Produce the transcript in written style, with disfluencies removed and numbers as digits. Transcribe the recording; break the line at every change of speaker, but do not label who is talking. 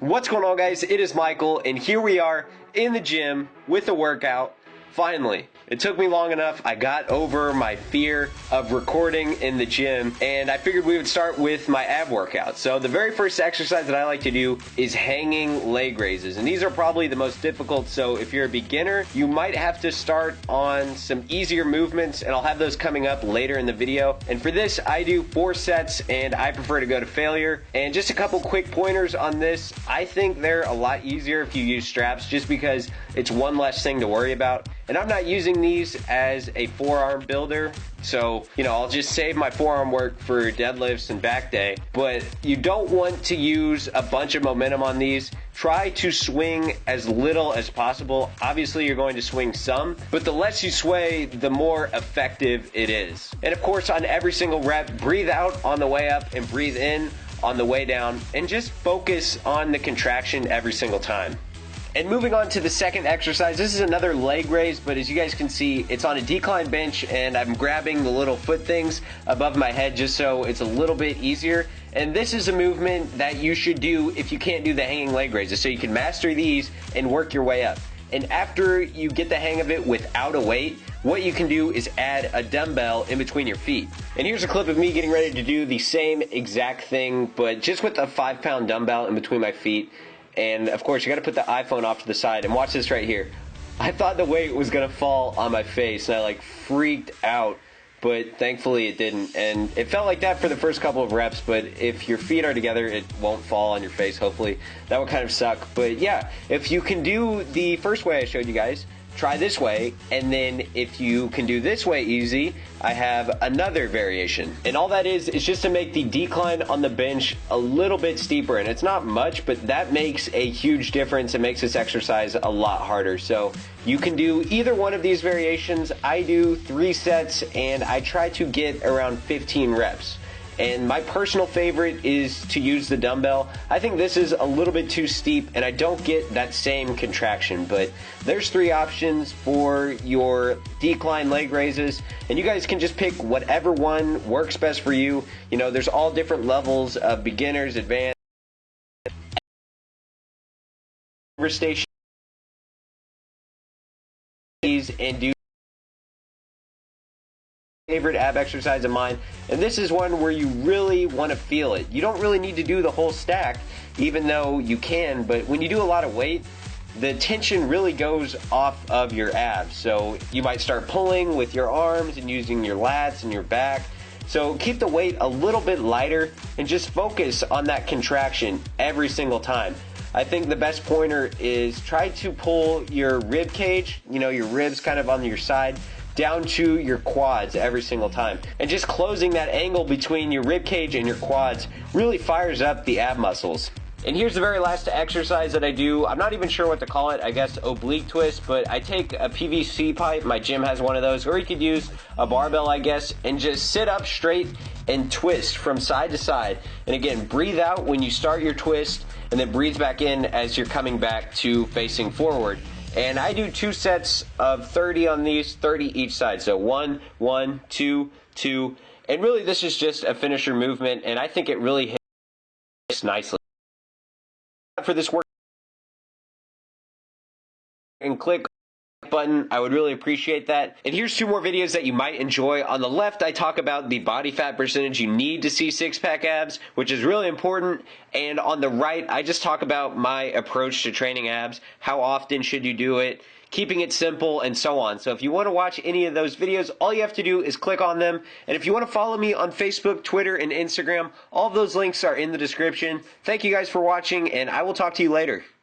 What's going on, guys? It is Michael, and here we are in the gym with a workout. Finally, it took me long enough. I got over my fear of recording in the gym, and I figured we would start with my ab workout. So the very first exercise that I like to do is hanging leg raises, and these are probably the most difficult. So if you're a beginner, you might have to start on some easier movements, and I'll have those coming up later in the video. And for this, I do 4 sets, and I prefer to go to failure. And just a couple quick pointers on this. I think they're a lot easier if you use straps, just because it's one less thing to worry about. And I'm not using these as a forearm builder, so, I'll just save my forearm work for deadlifts and back day. But you don't want to use a bunch of momentum on these. Try to swing as little as possible. Obviously, you're going to swing some, but the less you sway, the more effective it is. And of course, on every single rep, breathe out on the way up and breathe in on the way down, and just focus on the contraction every single time. And moving on to the second exercise, this is another leg raise, but as you guys can see, it's on a decline bench, and I'm grabbing the little foot things above my head just so it's a little bit easier. And this is a movement that you should do if you can't do the hanging leg raises, so you can master these and work your way up. And after you get the hang of it without a weight, what you can do is add a dumbbell in between your feet. And here's a clip of me getting ready to do the same exact thing, but just with a 5-pound dumbbell in between my feet. And of course, you gotta put the iPhone off to the side, and watch this right here. I thought the weight was gonna fall on my face, and I freaked out, but thankfully it didn't. And it felt like that for the first couple of reps, but if your feet are together, it won't fall on your face, hopefully. That would kind of suck. But yeah, if you can do the first way I showed you guys, try this way, and then if you can do this way easy, I have another variation. And all that is just to make the decline on the bench a little bit steeper, and it's not much, but that makes a huge difference. It makes this exercise a lot harder. So you can do either one of these variations. I do 3 sets, and I try to get around 15 reps. And my personal favorite is to use the dumbbell. I think this is a little bit too steep, and I don't get that same contraction. But there's 3 options for your decline leg raises, and you guys can just pick whatever one works best for you. There's all different levels of beginners, advanced, station, and do favorite ab exercise of mine, and this is one where you really want to feel it. You don't really need to do the whole stack, even though you can, but when you do a lot of weight, the tension really goes off of your abs. So you might start pulling with your arms and using your lats and your back. So keep the weight a little bit lighter and just focus on that contraction every single time. I think the best pointer is try to pull your rib cage, your ribs kind of on your side, down to your quads every single time. And just closing that angle between your rib cage and your quads really fires up the ab muscles. And here's the very last exercise that I do. I'm not even sure what to call it. I guess oblique twist, but I take a PVC pipe. My gym has one of those, or you could use a barbell, I guess, and just sit up straight and twist from side to side. And again, breathe out when you start your twist, and then breathe back in as you're coming back to facing forward. And I do 2 sets of 30 on these, 30 each side. So 1, 1, 2, 2. And really this is just a finisher movement, and I think it really hits nicely. For this work, and click button, I would really appreciate that. And here's 2 more videos that you might enjoy. On the left, I talk about the body fat percentage you need to see 6-pack abs, which is really important. And on the right, I just talk about my approach to training abs. How often should you do it? Keeping it simple, and so on. So if you want to watch any of those videos, all you have to do is click on them. And if you want to follow me on Facebook, Twitter, and Instagram, all of those links are in the description. Thank you guys for watching, and I will talk to you later.